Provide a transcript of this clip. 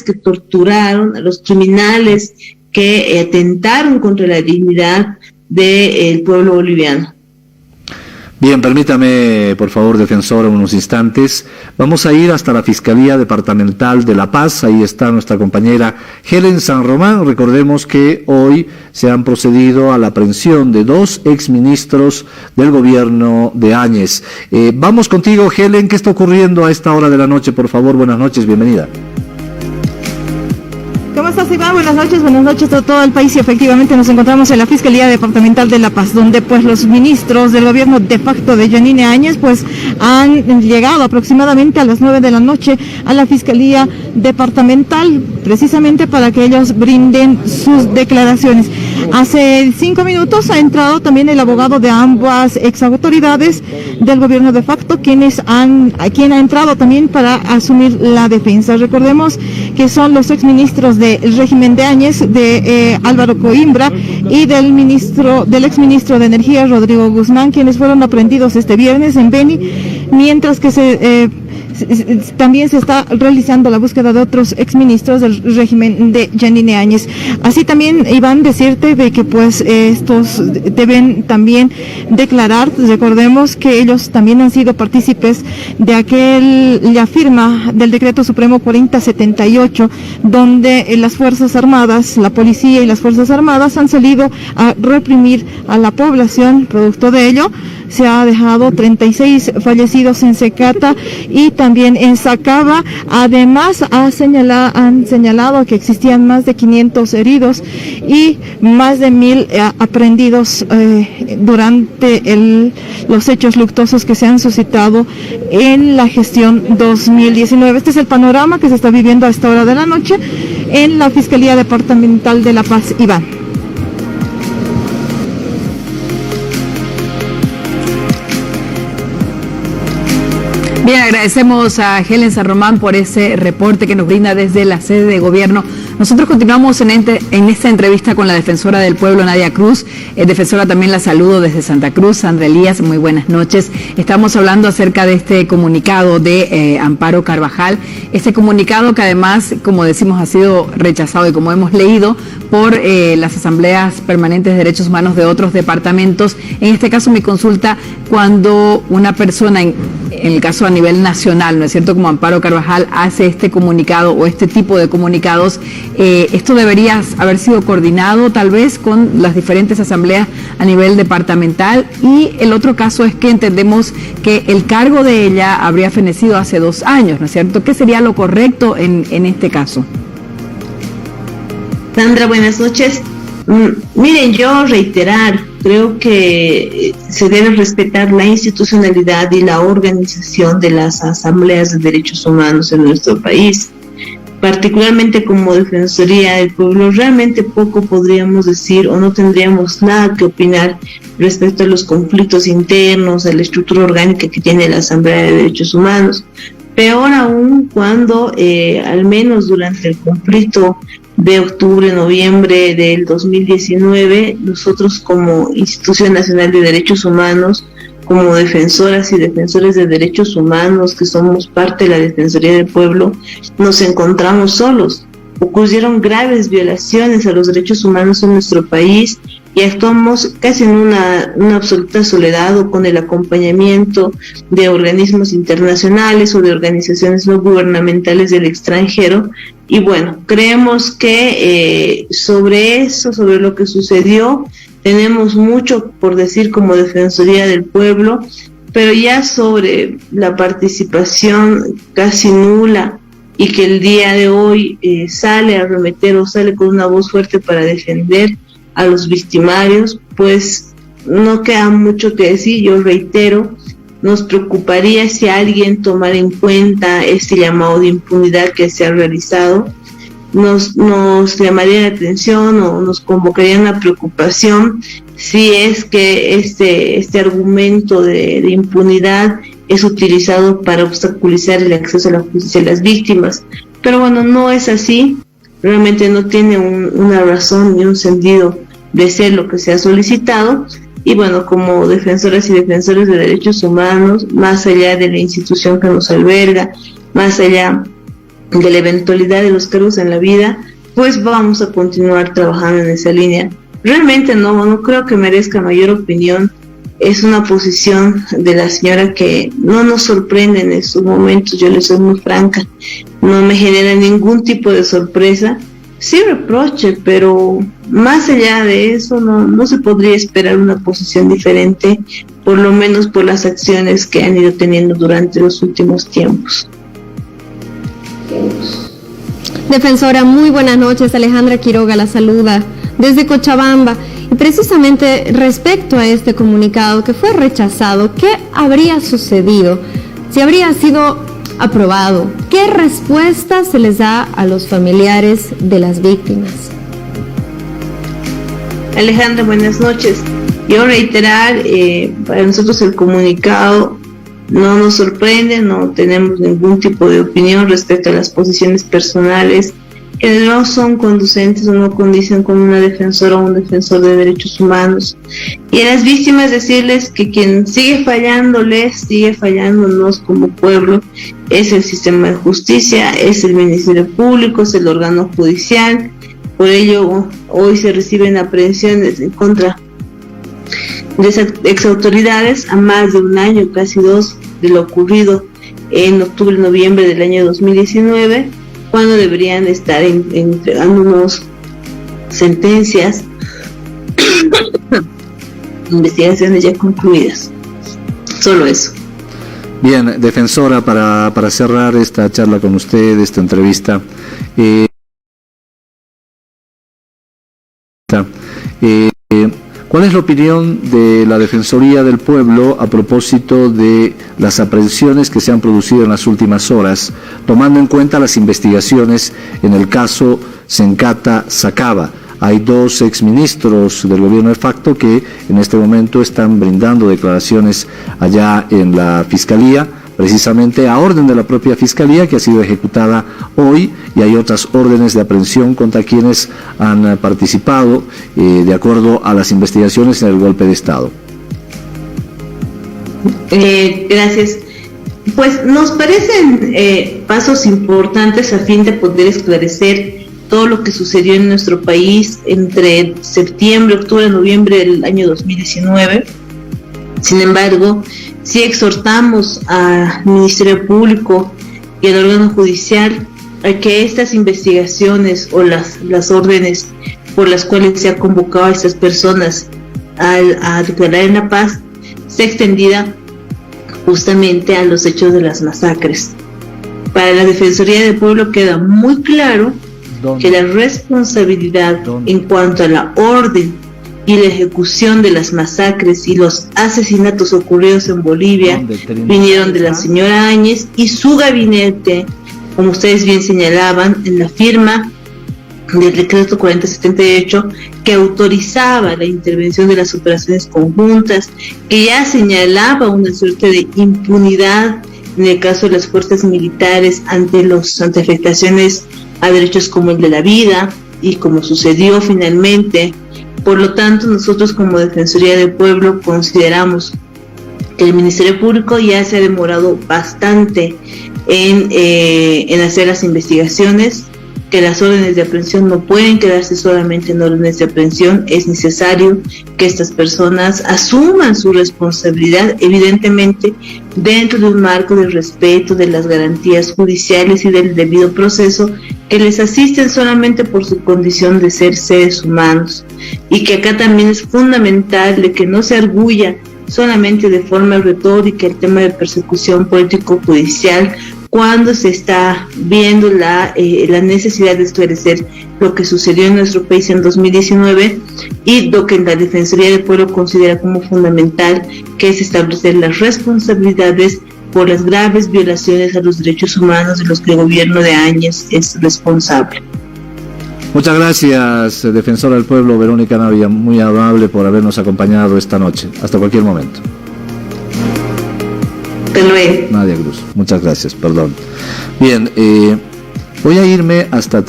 que torturaron, a los criminales que atentaron contra la dignidad del pueblo boliviano. Bien, permítame, por favor, defensora, unos instantes. Vamos a ir hasta la Fiscalía Departamental de La Paz. Ahí está nuestra compañera Helen San Román. Recordemos que hoy se han procedido a la aprehensión de 2 exministros del gobierno de Áñez. Vamos contigo, Helen. ¿Qué está ocurriendo a esta hora de la noche? Por favor, buenas noches, bienvenida. ¿Cómo estás, Iván? Buenas noches a todo el país. Y efectivamente nos encontramos en la Fiscalía Departamental de La Paz, donde pues los ministros del gobierno de facto de Yanine Áñez pues han llegado aproximadamente a las 9 de la noche a la Fiscalía Departamental, precisamente para que ellos brinden sus declaraciones. Hace 5 minutos ha entrado también el abogado de ambas exautoridades del gobierno de facto, quien ha entrado también para asumir la defensa. Recordemos que son los exministros del régimen de Áñez, de Álvaro Coimbra, y del exministro de Energía, Rodrigo Guzmán, quienes fueron aprehendidos este viernes en Beni, mientras que también se está realizando la búsqueda de otros exministros del régimen de Yanine Áñez. Así también, Iván, decirte de que pues estos deben también declarar. Recordemos que ellos también han sido partícipes de la firma del decreto supremo 4078, donde las Fuerzas Armadas, la policía y las Fuerzas Armadas han salido a reprimir a la población. Producto de ello, se ha dejado 36 fallecidos en Secata y también en Sacaba. Además, han señalado que existían más de 500 heridos y más de 1000 aprehendidos durante los hechos luctuosos que se han suscitado en la gestión 2019. Este es el panorama que se está viviendo a esta hora de la noche en la Fiscalía Departamental de La Paz. Iván. Bien, agradecemos a Helen San Román por ese reporte que nos brinda desde la sede de gobierno. Nosotros continuamos en esta entrevista con la defensora del pueblo, Nadia Cruz. Defensora, también la saludo desde Santa Cruz. Sandra Elías, muy buenas noches. Estamos hablando acerca de este comunicado de Amparo Carvajal. Este comunicado que además, como decimos, ha sido rechazado y como hemos leído por las asambleas permanentes de derechos humanos de otros departamentos. En este caso, mi consulta, cuando una persona, en el caso a nivel nacional, ¿no es cierto?, como Amparo Carvajal, hace este comunicado o este tipo de comunicados, esto debería haber sido coordinado tal vez con las diferentes asambleas a nivel departamental. Y el otro caso es que entendemos que el cargo de ella habría fenecido hace 2 años, ¿no es cierto? ¿Qué sería lo correcto en este caso? Sandra, buenas noches. Miren, yo creo que se debe respetar la institucionalidad y la organización de las asambleas de derechos humanos en nuestro país. Particularmente como Defensoría del Pueblo, realmente poco podríamos decir o no tendríamos nada que opinar respecto a los conflictos internos, a la estructura orgánica que tiene la Asamblea de Derechos Humanos. Peor aún cuando, al menos durante el conflicto de octubre-noviembre del 2019, nosotros como Institución Nacional de Derechos Humanos, como defensoras y defensores de derechos humanos que somos parte de la Defensoría del Pueblo, nos encontramos solos. Ocurrieron graves violaciones a los derechos humanos en nuestro país y actuamos casi en una absoluta soledad o con el acompañamiento de organismos internacionales o de organizaciones no gubernamentales del extranjero. Y bueno, creemos que sobre lo que sucedió, tenemos mucho por decir como Defensoría del Pueblo, pero ya sobre la participación casi nula y que el día de hoy sale a arremeter o sale con una voz fuerte para defender a los victimarios, pues no queda mucho que decir. Yo reitero, nos preocuparía si alguien tomara en cuenta este llamado de impunidad que se ha realizado. Nos llamaría la atención o nos convocaría una preocupación si es que este argumento de impunidad es utilizado para obstaculizar el acceso a la justicia de las víctimas. Pero bueno, no es así, realmente no tiene una razón ni un sentido de ser lo que se ha solicitado. Y bueno, como defensoras y defensores de derechos humanos, más allá de la institución que nos alberga, más allá de la eventualidad de los cargos en la vida, pues vamos a continuar trabajando en esa línea. Realmente no creo que merezca mayor opinión. Es una posición de la señora que no nos sorprende en estos momentos, yo le soy muy franca, no me genera ningún tipo de sorpresa, sí reproche, pero más allá de eso no se podría esperar una posición diferente, por lo menos por las acciones que han ido teniendo durante los últimos tiempos. Defensora, muy buenas noches. Alejandra Quiroga la saluda desde Cochabamba. Y precisamente respecto a este comunicado que fue rechazado, ¿qué habría sucedido si habría sido aprobado? ¿Qué respuesta se les da a los familiares de las víctimas? Alejandra, buenas noches. Yo reiterar, para nosotros el comunicado no nos sorprende, no tenemos ningún tipo de opinión respecto a las posiciones personales que no son conducentes o no condicen con una defensora o un defensor de derechos humanos. Y a las víctimas decirles que quien sigue fallándonos como pueblo es el sistema de justicia, es el Ministerio Público, es el órgano judicial. Por ello hoy se reciben aprehensiones en contra de esas exautoridades a más de un año, casi 2, de lo ocurrido en octubre-noviembre del año 2019, cuando deberían estar entregándonos sentencias, investigaciones ya concluidas. Solo eso. Bien, defensora, para cerrar esta charla con usted, esta entrevista, ¿cuál es la opinión de la Defensoría del Pueblo a propósito de las aprehensiones que se han producido en las últimas horas, tomando en cuenta las investigaciones en el caso Sencata Sacaba? Hay 2 exministros del gobierno de facto que en este momento están brindando declaraciones allá en la Fiscalía, precisamente a orden de la propia Fiscalía, que ha sido ejecutada hoy, y hay otras órdenes de aprehensión contra quienes han participado de acuerdo a las investigaciones en el golpe de Estado. Gracias. Pues nos parecen pasos importantes a fin de poder esclarecer todo lo que sucedió en nuestro país entre septiembre, octubre, noviembre del año 2019. Sin embargo, sí exhortamos al Ministerio Público y al órgano judicial a que estas investigaciones o las órdenes por las cuales se ha convocado a estas personas a declarar en La Paz sea extendida justamente a los hechos de las masacres. Para la Defensoría del Pueblo queda muy claro que la responsabilidad en cuanto a la orden y la ejecución de las masacres y los asesinatos ocurridos en Bolivia vinieron de la señora Áñez y su gabinete, como ustedes bien señalaban, en la firma del decreto 4078 que autorizaba la intervención de las operaciones conjuntas, que ya señalaba una suerte de impunidad en el caso de las fuerzas militares ante afectaciones a derechos como el de la vida, y como sucedió finalmente. Por lo tanto, nosotros como Defensoría del Pueblo consideramos que el Ministerio Público ya se ha demorado bastante en hacer las investigaciones, que las órdenes de aprehensión no pueden quedarse solamente en órdenes de aprehensión. Es necesario que estas personas asuman su responsabilidad, evidentemente dentro de un marco de respeto de las garantías judiciales y del debido proceso que les asisten solamente por su condición de ser seres humanos, y que acá también es fundamental de que no se arguya solamente de forma retórica el tema de persecución político-judicial cuando se está viendo la necesidad de esclarecer lo que sucedió en nuestro país en 2019 y lo que la Defensoría del Pueblo considera como fundamental, que es establecer las responsabilidades por las graves violaciones a los derechos humanos de los que el gobierno de Áñez es responsable. Muchas gracias, Defensora del Pueblo Verónica Navia, muy amable por habernos acompañado esta noche. Hasta cualquier momento. Nadia Cruz, muchas gracias, perdón. Bien, voy a irme hasta